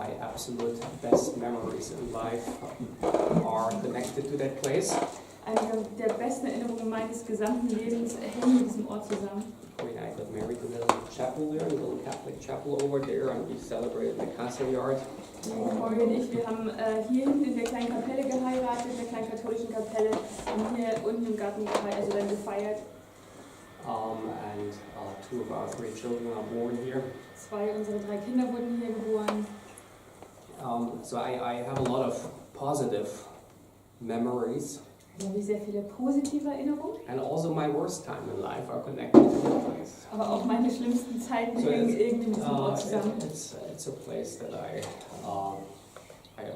my absolute best memories in life are connected to that place. Eine der besten Erinnerungen meines gesamten Lebens hängen mit diesem Ort zusammen. Corey and I got married in a little chapel there, a little Catholic chapel over there, and we celebrated the castle yard. Corey und ich, wir haben hier hinten in der kleinen Kapelle geheiratet, in der kleinen katholischen Kapelle, und hier unten im Garten dann gefeiert. And 2 of our 3 children are born here. 2 unserer 3 Kinder wurden hier geboren. So I have a lot of positive memories. Da habe ich sehr viele positive Erinnerungen. And also my worst time in life are connected to the place. Aber auch meine schlimmsten Zeiten hängen irgendwie mit diesem Ort zusammen. It's a place that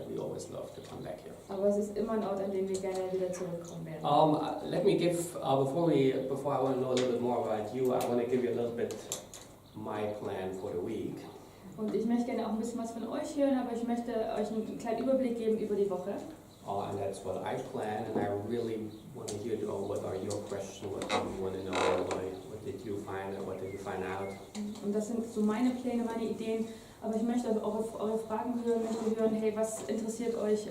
we always love to come back here. Aber es ist immer ein Ort, an den wir gerne wieder zurückkommen werden. Let me give, before I want to know a little bit more about you, I want to give you a little bit my plan for the week. Und ich möchte gerne auch ein bisschen was von euch hören, aber ich möchte euch einen kleinen Überblick geben über die Woche. And that's what I plan, and I really want to hear what are your questions, what do you want to know, what did you find out? Und das sind so meine Pläne, meine Ideen, aber ich möchte auch eure Fragen hören, möchte hören, hey, was interessiert euch,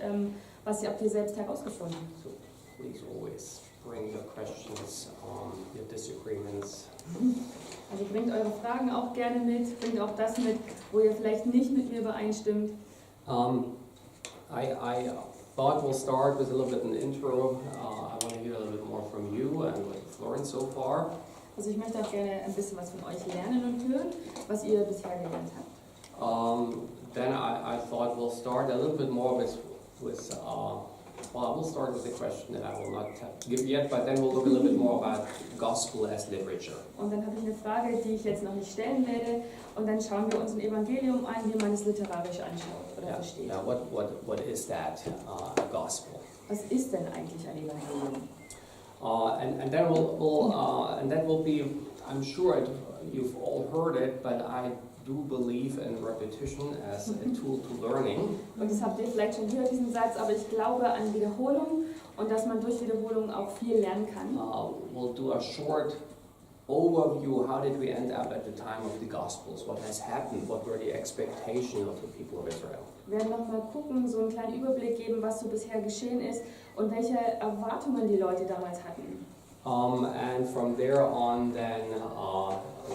was habt ihr selbst herausgefunden? So please always bring your questions, your disagreements. Also bringt eure Fragen auch gerne mit, bringt auch das mit, wo ihr vielleicht nicht mit mir übereinstimmt. I thought we'll start with a little bit an intro. I want to hear a little bit more from you and what you've learned so far. Also ich möchte auch gerne ein bisschen was von euch lernen und hören, was ihr bisher gelernt habt. Then I thought we'll start a little bit more with we'll start with a question that I will not give yet, but then we'll look a little bit more about gospel as literature. Und dann habe ich eine Frage, die ich jetzt noch nicht stellen werde, und dann schauen wir uns ein Evangelium an, wie man es literarisch anschaut oder versteht. Now what is that gospel? Was ist denn eigentlich ein Evangelium? And that will be, I'm sure you've all heard it, but I do believe in repetition as a tool to learning. Und das habt ihr vielleicht schon gehört, diesen Satz, aber ich glaube an Wiederholung und dass man durch Wiederholung auch viel lernen kann. We'll do a short overview. How did we end up at the time of the Gospels? What has happened? What were the expectations of the people of Israel? Wir werden noch mal gucken, so einen kleinen Überblick geben, was so bisher geschehen ist und welche Erwartungen die Leute damals hatten. And from there on, then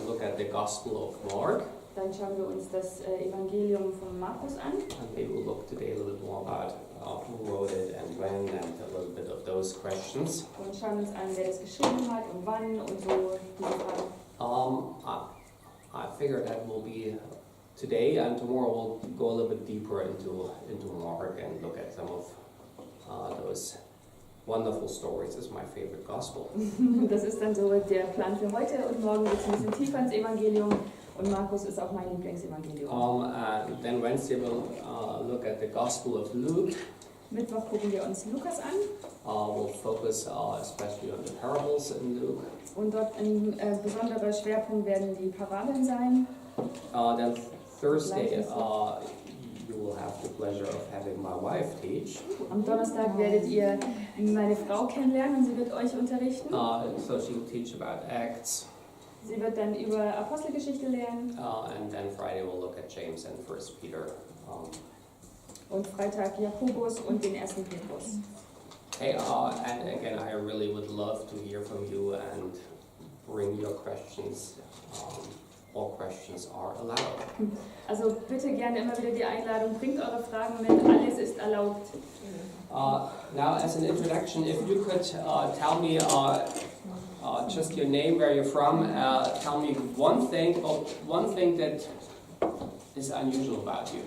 look at the Gospel of Mark. Dann schauen wir uns das Evangelium von Markus an. And maybe we'll look today a little bit more about who wrote it and when, and a little bit of those questions. Und schauen uns an, wer das geschrieben hat und wann und so diese Fragen. I figure that will be today, and tomorrow we'll go a little bit deeper into Mark and look at some of those wonderful stories. Is my favorite gospel. Das ist dann so der Plan für heute, und morgen geht es ein bisschen tiefer ins Evangelium. Und Markus ist auch mein Lieblingsevangelium. Then Wednesday we'll look at the Gospel of Luke. Mittwoch gucken wir uns Lukas an. We'll focus especially on the parables in Luke. Und dort ein besonderer Schwerpunkt werden die Parabeln sein. Then Thursday you will have the pleasure of having my wife teach. Am Donnerstag werdet ihr meine Frau kennenlernen und sie wird euch unterrichten. So she will teach about Acts. Sie wird dann über Apostelgeschichte lernen. And then Friday we'll look at James and 1 Peter. Und Freitag Jakobus und den 1. Petrus. Hey, and again, I really would love to hear from you and bring your questions. All questions are allowed. Also bitte gerne immer wieder die Einladung, bringt eure Fragen mit, alles ist erlaubt. Now, as an introduction, if you could tell me just your name, where you're from, tell me one thing that is unusual about you.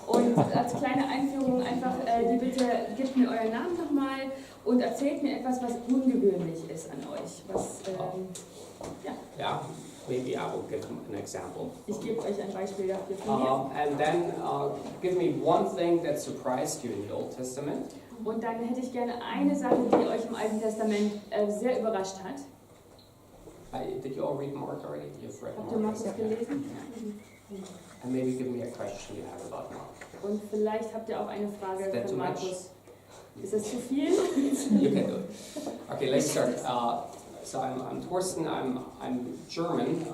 Und als kleine Einführung einfach die Bitte, gebt mir euren Namen nochmal und erzählt mir etwas, was ungewöhnlich ist an euch. Was, yeah, maybe I will give an example. Ich gebe euch ein Beispiel dafür von mir. And then give me one thing that surprised you in the Old Testament. Und dann hätte ich gerne eine Sache, die euch im Alten Testament sehr überrascht hat. Did you all read Mark already? You've read Habt ihr Mark. Markus gelesen? And maybe give me a question you have about Mark. Und vielleicht habt ihr auch eine Frage von Markus. Ist das zu viel? You can do it. Okay, let's start. So I'm Torsten. I'm German.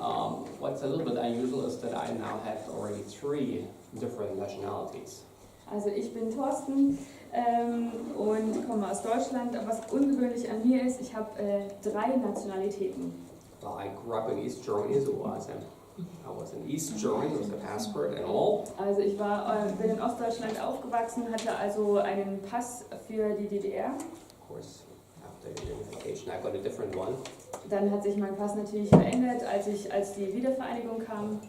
What's a little bit unusual is that I now have already 3 different nationalities. Also ich bin Torsten und komme aus Deutschland. Was ungewöhnlich an mir ist, ich habe 3 Nationalitäten. Well, I grew up in East Germany, so I was in East Germany with a passport and all. Also ich bin in Ostdeutschland aufgewachsen, hatte also einen Pass für die DDR. Of course, after the unification, I got a different one. Dann hat sich mein Pass natürlich verändert, als die Wiedervereinigung kam.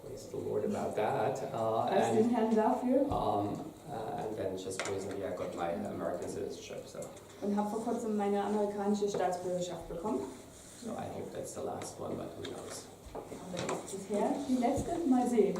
Praise the Lord about that. Preis den Herrn dafür. And then just recently I got my American citizenship. Und habe vor kurzem meine amerikanische Staatsbürgerschaft bekommen. So I hope that's the last one, but who knows? Aber das ist bisher die letzte. Mal sehen.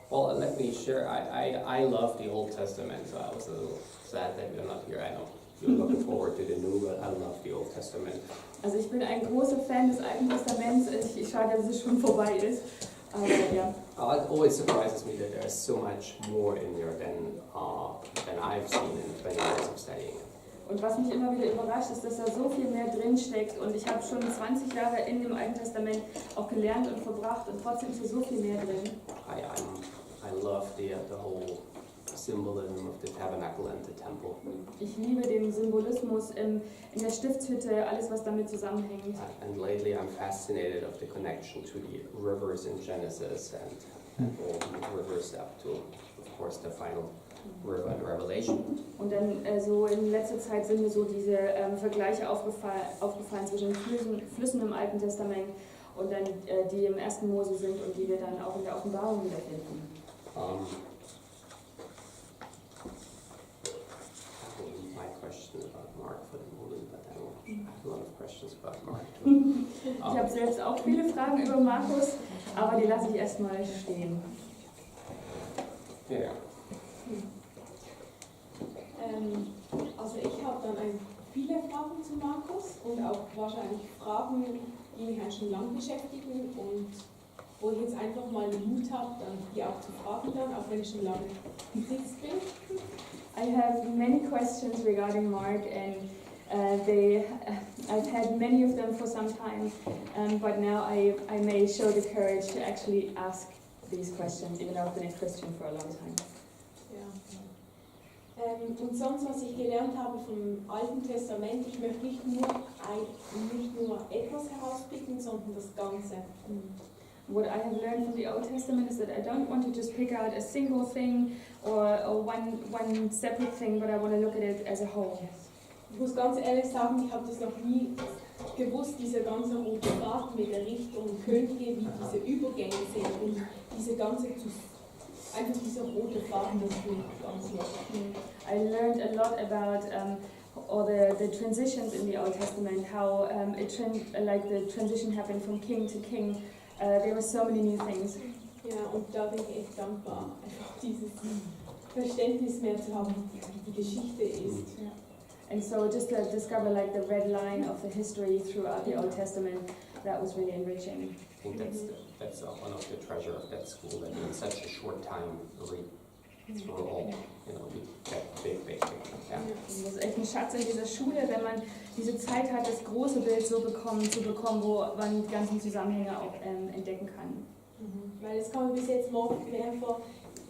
Well, let me share. I love the Old Testament, so I was a little sad that we're not here. I know you're looking forward to the New, but I love the Old Testament. Also ich bin ein großer Fan des Alten Testaments. Ich schade, dass es schon vorbei ist. Aber ja. It always surprises me that there's so much more in there than I've seen in 20 years of studying it. Und was mich immer wieder überrascht, ist, dass da so viel mehr drin steckt. Und ich habe schon 20 Jahre in dem Alten Testament auch gelernt und verbracht und trotzdem ist da so viel mehr drin. I love the whole symbolism of the tabernacle and the temple. Ich liebe den Symbolismus in der Stiftshütte, alles was damit zusammenhängt. And lately I'm fascinated of the connection to the rivers in Genesis and all the rivers up to, of course, the final river in Revelation. Und dann so in letzter Zeit sind mir so diese Vergleiche aufgefallen zwischen Flüssen im Alten Testament und dann die im 1. Mose sind und die wir dann auch in der Offenbarung wiederfinden. My question about Mark for the moment, but I have a lot of questions about Mark too. Ich habe selbst auch viele Fragen über Markus, aber die lasse ich erstmal stehen. Yeah. Also ich habe dann viele Fragen zu Markus und auch wahrscheinlich Fragen, die mich eigentlich schon lange beschäftigen und wo ich jetzt einfach mal den Mut habe, dann die auch zu fragen dann, auch wenn ich schon lange Christ bin. I have many questions regarding Mark and I've had many of them for some time, but now I may show the courage to actually ask these questions, even though I've been a Christian for a long time. Ja. Und sonst, was ich gelernt habe vom Alten Testament, ich möchte nicht nur etwas herauspicken, sondern das Ganze. What I have learned from the Old Testament is that I don't want to just pick out a single thing or one separate thing, but I want to look at it as a whole. Ich muss ganz ehrlich sagen, ich habe das noch nie gewusst, dieser ganze rote Faden mit der Richtung Könige, wie diese Übergänge sind und diese ganze einfach dieser rote Faden, das finde ich ganz nett. I learned a lot about all the transitions in the Old Testament, how the transition happened from king to king. There were so many new things. Ja, und da bin ich echt dankbar, einfach dieses Verständnis mehr zu haben, wie die Geschichte ist. Yeah. And so just to discover like the red line of the history throughout the Old Testament, that was really enriching. I think that's one of the treasure of that school, that in such a short time read through all, big. Yeah. Das ist echt ein Schatz in dieser Schule, wenn man diese Zeit hat, das große Bild so zu bekommen, wo man die ganzen Zusammenhänge auch entdecken kann. Weil es kam bis jetzt morgen mehr vor.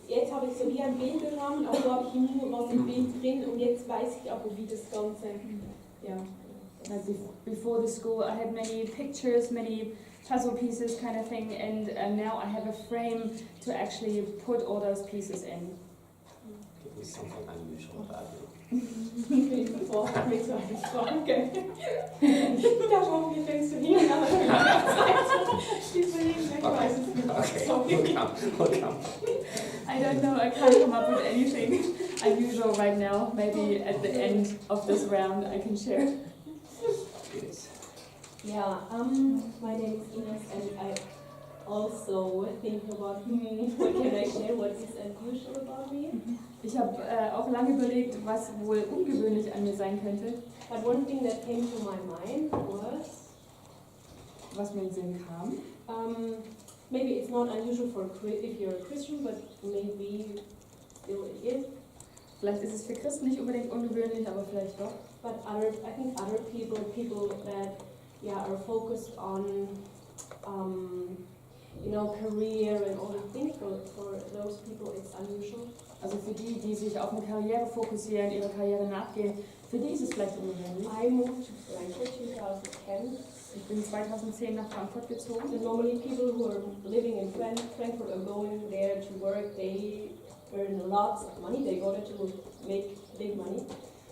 Jetzt habe ich so wie ein Bilderrahmen, aber da habe ich nur was im Bild drin und jetzt weiß ich aber, wie das Ganze, ja. Like before the school, I had many pictures, many puzzle pieces kind of thing, and now I have a frame to actually put all those pieces in. Give me something unusual about you. Ich bin überfordert mit so einer Frage. Da schauen wir, fängst du hin, aber ich weiß es nicht. Okay, we'll come. I don't know, I can't come up with anything unusual right now. Maybe at the end of this round I can share. Yes. Yeah, my name is Ines and I also think about what can I share, what is unusual about me. Ich habe auch lange überlegt, was wohl ungewöhnlich an mir sein könnte. But one thing that came to my mind was, was mir in den Sinn kam. Maybe it's not unusual if you're a Christian, but maybe still it is. Vielleicht ist es für Christen nicht unbedingt ungewöhnlich, aber vielleicht doch. But I think other people that are focused on career and all the things. For those people, it's unusual. Also für die, die sich auf eine Karriere fokussieren, ihre Karriere nachgehen, für die ist es vielleicht ungewöhnlich. I moved to Frankfurt 2010. Ich bin 2010 nach Frankfurt gezogen. And normally people who are living in Frankfurt are going there to work. They earn lots of money. They go there to make big money.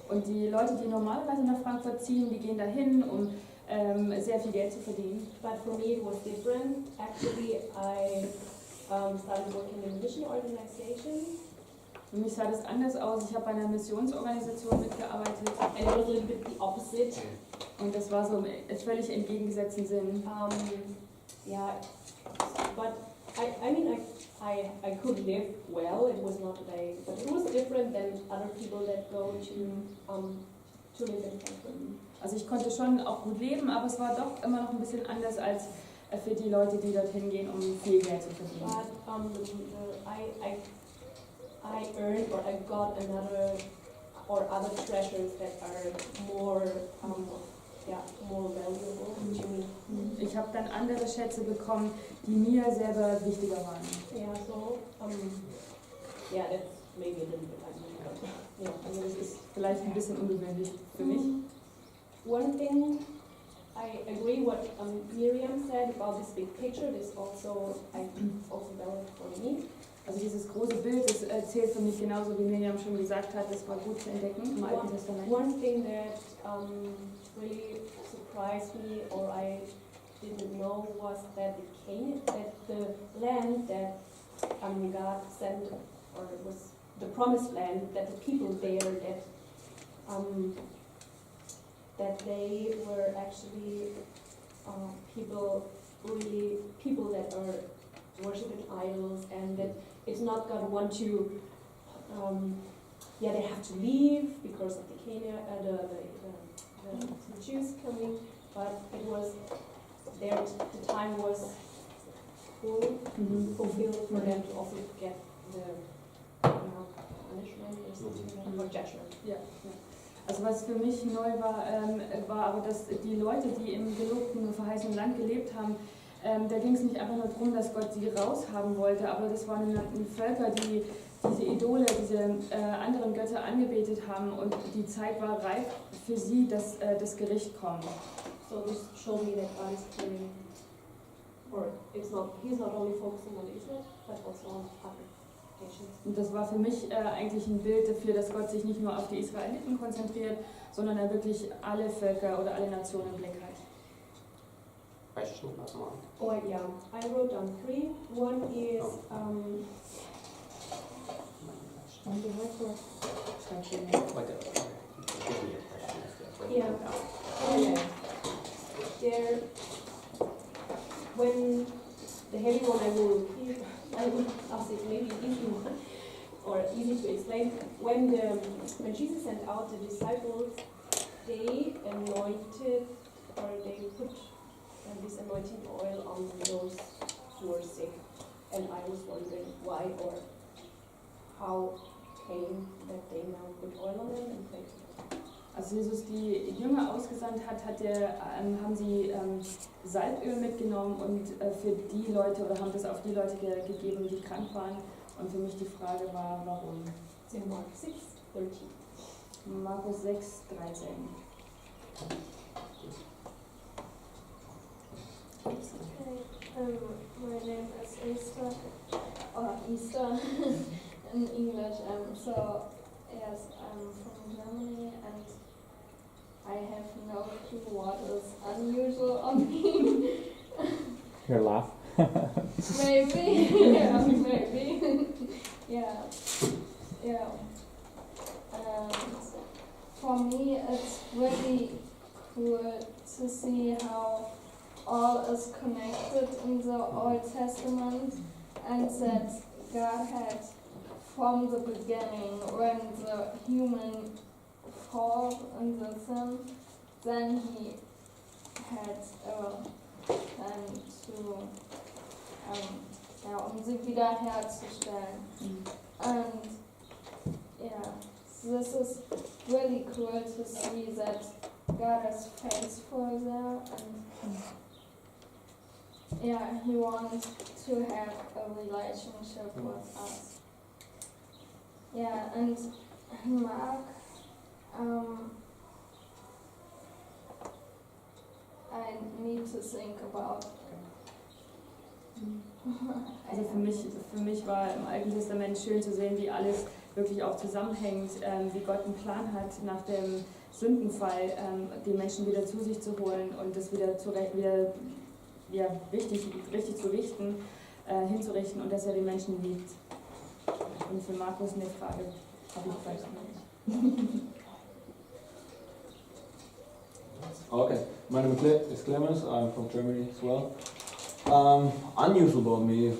Und die Leute, die normalerweise nach Frankfurt ziehen, die gehen dahin, um sehr viel Geld zu verdienen. But for me it was different. Actually, I started working in a mission organization. Für mich sah das anders aus. Ich habe bei einer Missionsorganisation mitgearbeitet. And it was a little bit the opposite. Und das war so im völlig entgegengesetzten Sinn. Yeah, but I could live well. It was not but it was different than other people that go to live in Frankfurt. Also ich konnte schon auch gut leben, aber es war doch immer noch ein bisschen anders als für die Leute, die dorthin gehen, um viel Geld zu verdienen. But I earned or I got other treasures that are more valuable to me. Ich habe dann andere Schätze bekommen, die mir selber wichtiger waren. Yeah, so that's maybe a little bit unusual. Ja, also das ist vielleicht ein bisschen ungewöhnlich für mich. One thing I agree what Miriam said about this big picture. This also valid for me. Also dieses große Bild, das zählt für mich genauso, wie Miriam schon gesagt hat, das war gut zu entdecken im Alten Testament. One thing that really surprised me or I didn't know was that the land that God sent, or it was the promised land, that the people there, that they were actually people that are worshiping idols, and that it's not God want to they have to leave because of the Jews coming, but it was the time was fulfilled for them to also get the punishment or something, or judgment. Ja. Also was für mich neu war, war aber, dass die Leute, die im gelobten, verheißenen Land gelebt haben, da ging es nicht einfach nur darum, dass Gott sie raushaben wollte, aber das waren Völker, die diese Idole, diese anderen Götter angebetet haben, und die Zeit war reif für sie, dass das Gericht kommt. So this showed me that God is planning, or he's not only focusing on Israel, but also on other nations. Und das war für mich eigentlich ein Bild dafür, dass Gott sich nicht nur auf die Israeliten konzentriert, sondern er wirklich alle Völker oder alle Nationen im Blick hat. Question about one. Oh yeah, I wrote down 3. One is On behalf of Give me a question. yeah. There, when the heavy one I will ask it maybe easy one or easy to explain. When Jesus sent out the disciples, they anointed, or they put this anointing oil on those who were sick, and I was wondering why or how came that they now put oil on them and prayed. Als Jesus die Jünger ausgesandt hat, haben sie Salböl mitgenommen und für die Leute, oder haben das auf die Leute gegeben, die krank waren. Und für mich die Frage war, warum? It's in Mark 6:13. Markus 6,13. My name is Easter in English. So yes, I'm from Germany, and I have no clue what is unusual on me. Your laugh. Maybe, yeah, maybe, yeah. And for me, it's really cool to see how all is connected in the Old Testament, and that God had, from the beginning, when the human fall in the sin, then he had plan to, sie wiederherzustellen. And yeah, this is really cool to see that God is faithful there, and yeah, he wants to have a relationship with us. Yeah, and Mark, I need to think about. Also für mich war im Alten Testament schön zu sehen, wie alles wirklich auch zusammenhängt, wie Gott einen Plan hat, nach dem Sündenfall die Menschen wieder zu sich zu holen und das wieder richtig zu richten, hinzurichten und dass er die Menschen liebt. Und für Markus eine Frage habe ich vielleicht nicht. Okay, my name is Clemens, I'm from Germany as well. Unusual about me,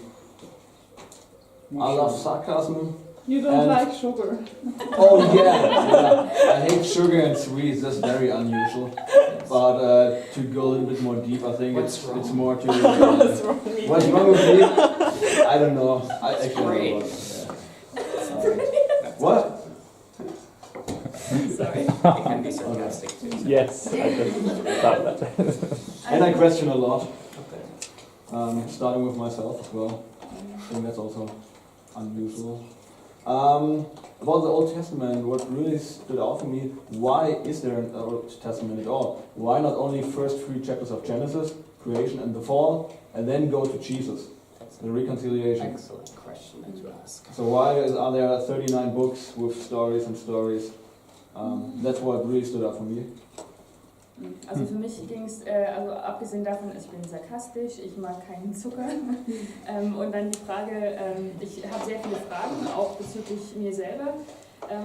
I love sarcasm. You don't like sugar. Oh yeah, I hate sugar and sweets, that's very unusual. But to go a little bit more deep, I think it's more to... What's wrong with me? I don't know. I actually don't know. What? Sorry. It can be sarcastic too. Yes, I just thought that. And I question a lot. Starting with myself as well. I think that's also unusual. About the Old Testament, what really stood out for me, why is there an Old Testament at all? Why not only first 3 chapters of Genesis, creation and the fall, and then go to Jesus, the reconciliation? Excellent question that you ask. So why are there 39 books with stories and stories? That's what really stood out for me. Also für mich ging es, also abgesehen davon, ich bin sarkastisch, ich mag keinen Zucker. Und dann die Frage, ich habe sehr viele Fragen, auch bezüglich mir selber.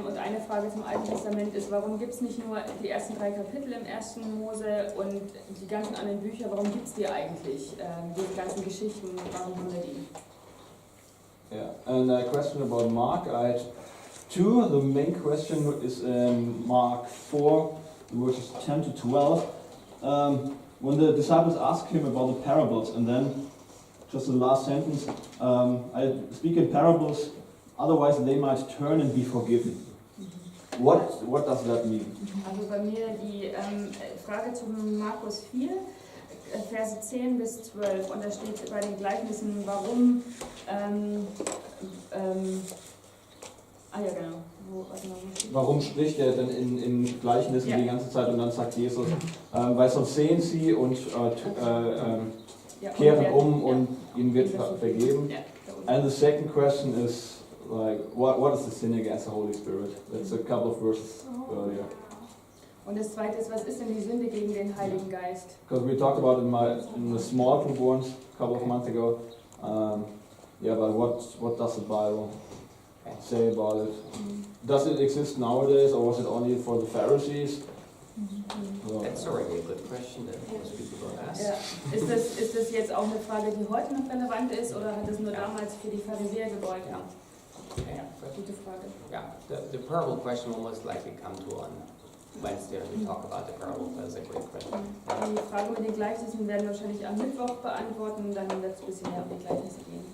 Und eine Frage zum Alten Testament ist, warum gibt es nicht nur die ersten 3 Kapitel im 1. Mose und die ganzen anderen Bücher, warum gibt es die eigentlich? Diese ganzen Geschichten, warum haben wir die? Yeah, and a question about Mark, I had 2. The main question is in Mark 4, verses 10 to 12. When the disciples ask him about the parables, and then just the last sentence, I speak in parables, otherwise they might turn and be forgiven. What does that mean? Also bei mir die Frage zu Markus 4, Verse 10 bis 12, und da steht bei den Gleichnissen, warum, ja genau. Warum spricht er denn in Gleichnissen die ganze Zeit und dann sagt Jesus, weil sonst sehen sie und kehren und ihnen wird vergeben. And the second question is like, what is the sin against the Holy Spirit? That's a couple of verses earlier. Und das zweite ist, was ist denn die Sünde gegen den Heiligen Geist? Because we talked about it in the small group once, a couple of months ago. But what does the Bible say about it? Does it exist nowadays, or was it only for the Pharisees? That's already a good question that most people don't ask. Ja. Ist das jetzt auch eine Frage, die heute noch relevant ist, oder hat es nur damals für die Pharisäer gegolten? Ja, gute Frage. Yeah, the parable question will most likely come to on Wednesday when we talk about the parable. That's a great question. Die Frage mit den Gleichnissen werden wir wahrscheinlich am Mittwoch beantworten, dann wird es ein bisschen mehr um die Gleichnisse gehen.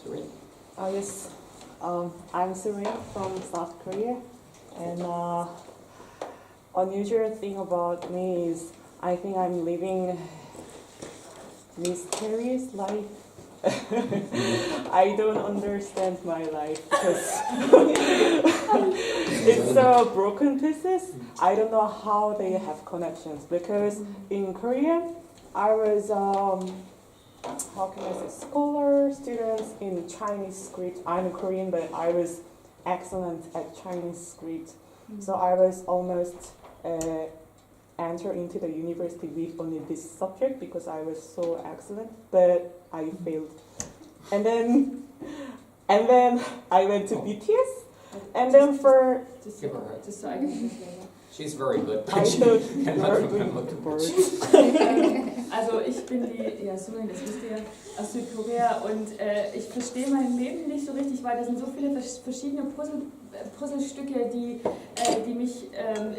Serene? Yes, I'm Serene from South Korea, and unusual thing about me is I think I'm living mysterious life. I don't understand my life because it's so broken pieces. I don't know how they have connections because in Korea I was how can I say, scholar students in Chinese script. I'm Korean, but I was excellent at Chinese script. So I was almost enter into the university with only this subject because I was so excellent, but I failed. And then I went to BTS, and then for Give her a... Just so I can She's very good, I but she thought cannot you were remember doing too much. Also ich bin Surin, das wisst ihr, aus Südkorea, und ich verstehe mein Leben nicht so richtig, weil da sind so viele verschiedene Puzzlestücke, die mich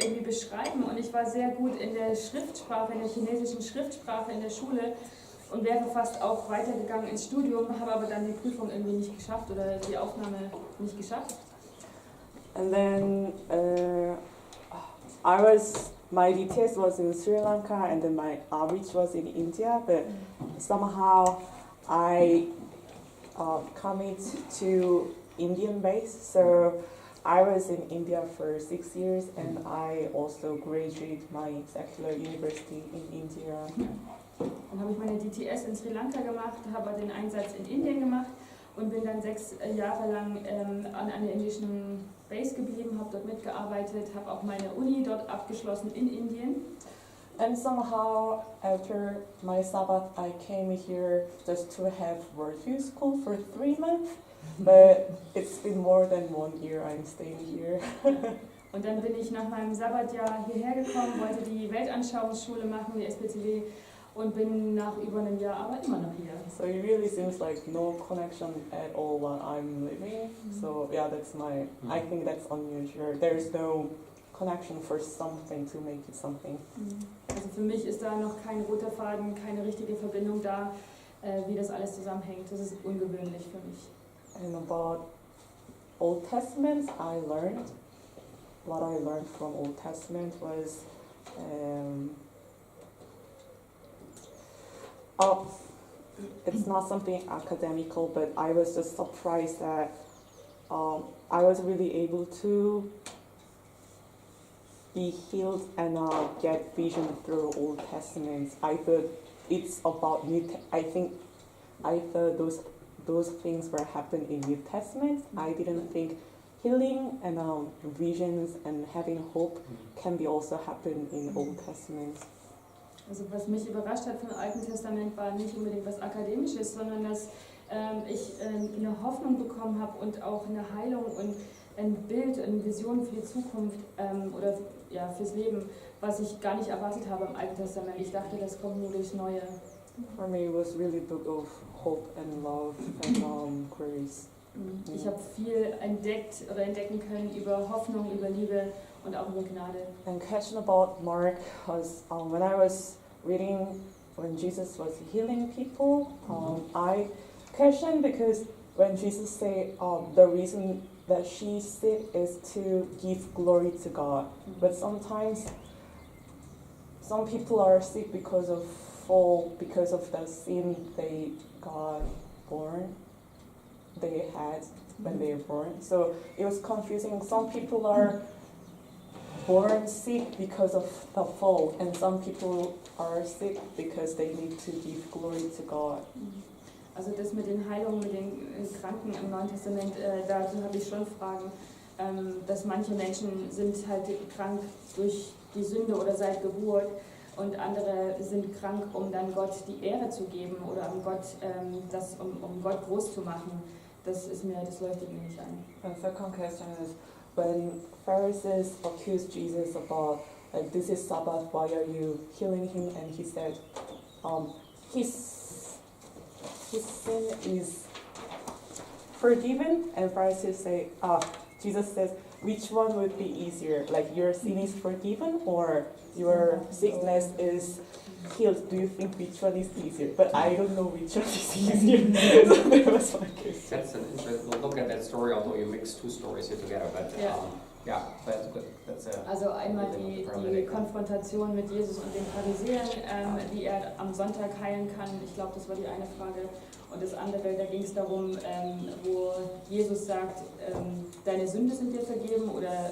irgendwie beschreiben, und ich war sehr gut in der Schriftsprache, in der chinesischen Schriftsprache in der Schule und wäre fast auch weitergegangen ins Studium, habe aber dann die Prüfung irgendwie nicht geschafft oder die Aufnahme nicht geschafft. And then I was my DTS was in Sri Lanka and then my outreach was in India, but somehow I commit to Indian base. So I was in India for 6 years and I also graduated my secular university in India. Dann habe ich meine DTS in Sri Lanka gemacht, habe den Einsatz in Indien gemacht und bin dann 6 Jahre lang an einer indischen Base geblieben, habe dort mitgearbeitet, habe auch meine Uni dort abgeschlossen in Indien. And somehow after my Sabbath I came here just to have working school for 3 months, but it's been more than 1 year I'm staying here. Und dann bin ich nach meinem Sabbatjahr hierher gekommen, wollte die Weltanschauungsschule machen, die SPCW, und bin nach über einem Jahr aber immer noch hier. So it really seems like no connection at all while I'm living. So yeah, I think that's unusual. There's no connection for something to make it something. Also für mich ist da noch kein roter Faden, keine richtige Verbindung da, wie das alles zusammenhängt. Das ist ungewöhnlich für mich. And about Old Testament, what I learned from Old Testament was it's not something academical, but I was just surprised that I was really able to be healed and get vision through Old Testament. I thought it's about I thought those things were happening in New Testament. I didn't think healing and visions and having hope can be also happen in Old Testament. Also was mich überrascht hat vom Alten Testament war nicht unbedingt was Akademisches, sondern dass ich eine Hoffnung bekommen habe und auch eine Heilung und ein Bild, eine Vision für die Zukunft oder ja, fürs Leben, was ich gar nicht erwartet habe im Alten Testament. Ich dachte, das kommt nur durchs Neue. For me, it was really a book of hope and love and grace. Ich habe viel entdecken können über Hoffnung, über Liebe und auch über Gnade. And question about Mark was when I was reading when Jesus was healing people, I questioned because when Jesus said the reason that she's sick is to give glory to God, but sometimes some people are sick because of the sin they got born. They had when they were born. So it was confusing. Some people are born sick because of the fall, and some people are sick because they need to give glory to God. Also das mit den Heilungen, mit den Kranken im Neuen Testament, dazu habe ich schon Fragen, dass manche Menschen sind halt krank durch die Sünde oder seit Geburt und andere sind krank, um dann Gott die Ehre zu geben oder um Gott groß zu machen. Das leuchtet mir nicht ein. The second question is, when Pharisees accused Jesus about, like, this is Sabbath, why are you healing him? And he said, his sin is forgiven. And Pharisees say, Jesus says, which one would be easier? Like, your sin is forgiven or your sickness is healed? Do you think which one is easier? But I don't know which one is easier. So that was my case. That's an interesting look at that story, although you mix two stories here together. But yeah, that's good. Also einmal die Konfrontation mit Jesus und den Pharisäern, wie er am Sonntag heilen kann. Ich glaube, das war die eine Frage. Und das andere, da ging es darum, wo Jesus sagt, deine Sünde sind dir vergeben oder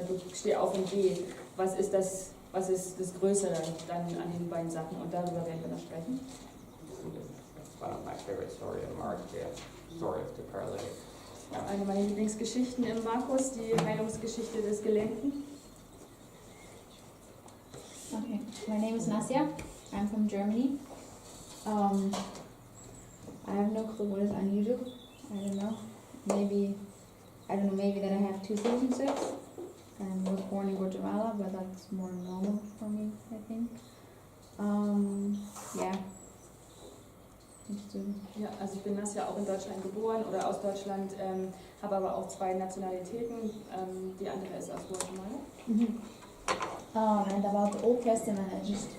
du steh auf und geh. Was ist das Größere dann an den beiden Sachen? Und darüber werden wir noch sprechen. One of my favorite stories in Mark, the story of the paralytic. Eine meiner Lieblingsgeschichten im Markus, die Heilungsgeschichte des Gelähmten. Okay, my name is Nasya. I'm from Germany. I have no clue what is unusual. I don't know. Maybe that I have 2 citizenships and was born in Guatemala, but that's more normal for me, I think. Yeah. Ja, also ich bin Nasja auch in Deutschland geboren oder aus Deutschland, habe aber auch 2 Nationalitäten. Die andere ist aus Guatemala. And about the Old Testament, I just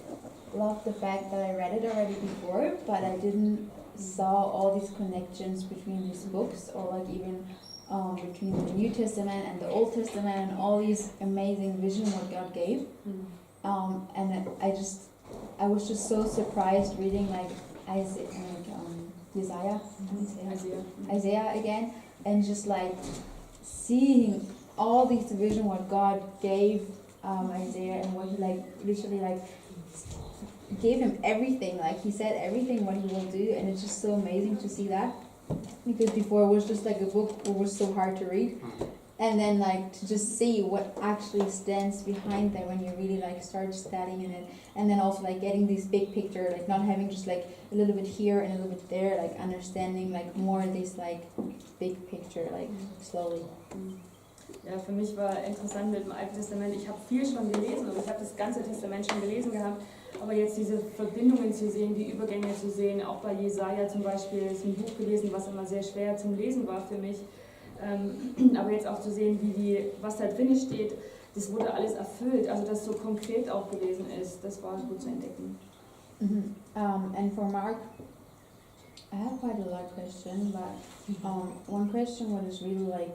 love the fact that I read it already before, but I didn't saw all these connections between these books or like even between the New Testament and the Old Testament and all these amazing vision what God gave. And I was just so surprised reading like Isaiah again, and just like seeing all these vision what God gave Isaiah, and what he like literally like gave him everything, like he said everything what he will do, and it's just so amazing to see that, because before it was just like a book that was so hard to read, and then like to just see what actually stands behind that when you really like start studying in it, and then also like getting this big picture, like not having just like a little bit here and a little bit there, like understanding like more this like big picture, like slowly. Ja, für mich war interessant mit dem Alten Testament, ich habe viel schon gelesen und ich habe das ganze Testament schon gelesen gehabt, aber jetzt diese Verbindungen zu sehen, die Übergänge zu sehen, auch bei Jesaja zum Beispiel, ist ein Buch gelesen, was immer sehr schwer zum Lesen war für mich, aber jetzt auch zu sehen, was da drin steht, das wurde alles erfüllt, also dass so konkret auch gewesen ist, das war gut zu entdecken. And for Mark, I have quite a lot of questions, but one question what is really like,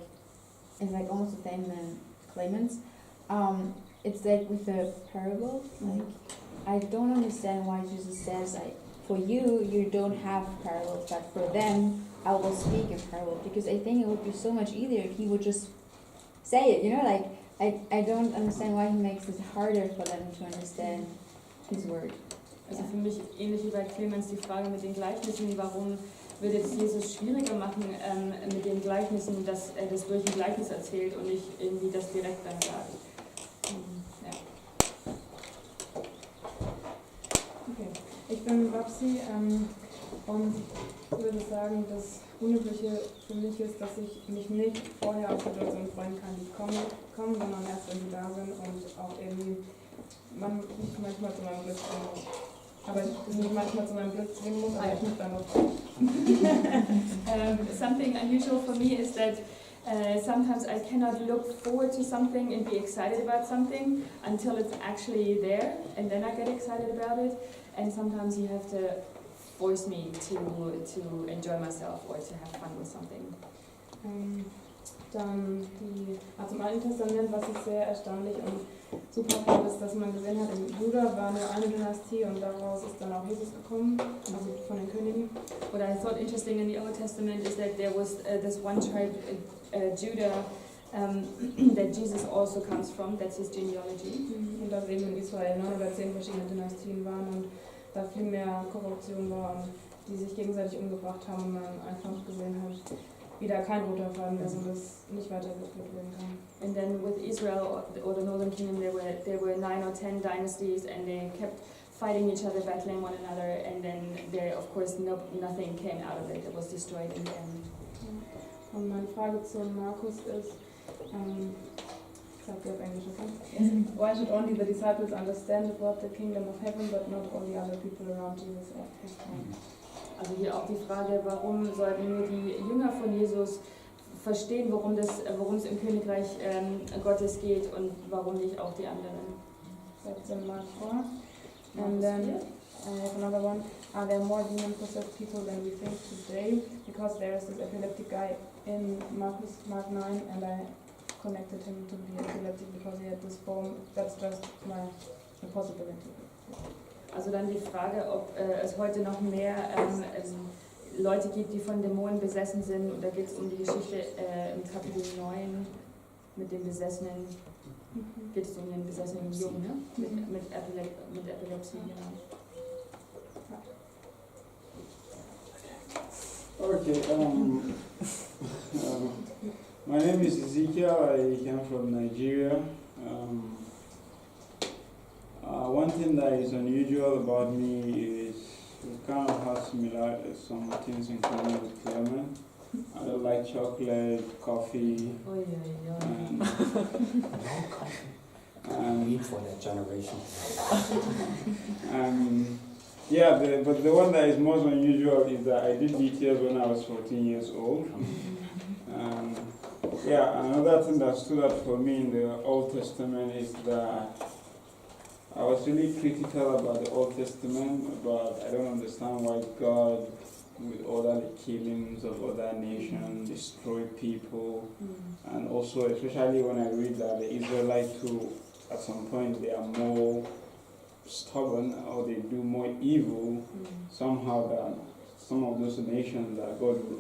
is like almost the same than Clemens. It's like with the parable, like I don't understand why Jesus says like, for you don't have parables, but for them I will speak in parables, because I think it would be so much easier if he would just say it, you know, like I don't understand why he makes it harder for them to understand his word. Also für mich ähnlich wie bei Clemens die Frage mit den Gleichnissen, warum würde es Jesus schwieriger machen mit den Gleichnissen, dass er das durch ein Gleichnis erzählt und nicht irgendwie das direkt dann sagt. Ja. Okay. Ich bin Babsi und würde sagen, das Unübliche für mich ist, dass ich mich nicht vorher auf Situationen freuen kann, die kommen, sondern erst wenn sie da sind und auch irgendwie ich manchmal zu meinem Glück bringen muss. Aber ich nicht manchmal zu meinem Glück bringen muss, aber ich muss dann noch. Something unusual for me is that sometimes I cannot look forward to something and be excited about something until it's actually there, and then I get excited about it. And sometimes you have to force me to enjoy myself or to have fun with something. Dann zum Alten Testament, was ich sehr erstaunlich und super fand, ist, dass man gesehen hat, in Juda war nur eine Dynastie und daraus ist dann auch Jesus gekommen, also von den Königen. What I thought interesting in the Old Testament is that there was this one tribe, Judah, that Jesus also comes from, that's his genealogy. Und dass eben in Israel 9 oder 10 verschiedene Dynastien waren und da viel mehr Korruption war und die sich gegenseitig umgebracht haben und man einfach gesehen hat, wie da kein roter Faden ist und das nicht weitergeführt werden kann. And then with Israel or the Northern Kingdom, there were 9 or 10 dynasties, and they kept fighting each other, battling one another, and then there, of course, nothing came out of it. It was destroyed in the end. Und meine Frage zu Markus ist, ich sage dir auf Englisch, okay? Yes. Why should only the disciples understand about the kingdom of heaven, but not all the other people around Jesus at his time? Also hier auch die Frage, warum sollten nur die Jünger von Jesus verstehen, worum es im Königreich Gottes geht und warum nicht auch die anderen. That's in Mark 4. And then I have another one. Are there more demon-possessed people than we think today? Because there is this epileptic guy in Mark 9, and I connected him to be epileptic because he had this form. That's just a possibility. Also dann die Frage, ob es heute noch mehr Leute gibt, die von Dämonen besessen sind. Und da geht es um die Geschichte im Kapitel 9 mit dem Besessenen. Geht es um den besessenen Jungen, ne? Mit Epilepsie, genau. Okay, my name is Ezekiel. I came from Nigeria. One thing that is unusual about me is we kind of have some things in common with Clement. I don't like chocolate, coffee, and Need for that generation. But the one that is most unusual is that I did BTS when I was 14 years old. Another thing that stood out for me in the Old Testament is that I was really critical about the Old Testament, but I don't understand why God with other killings of other nations, destroy people, and also especially when I read that the Israelites too, at some point they are more stubborn or they do more evil somehow than some of those nations that God will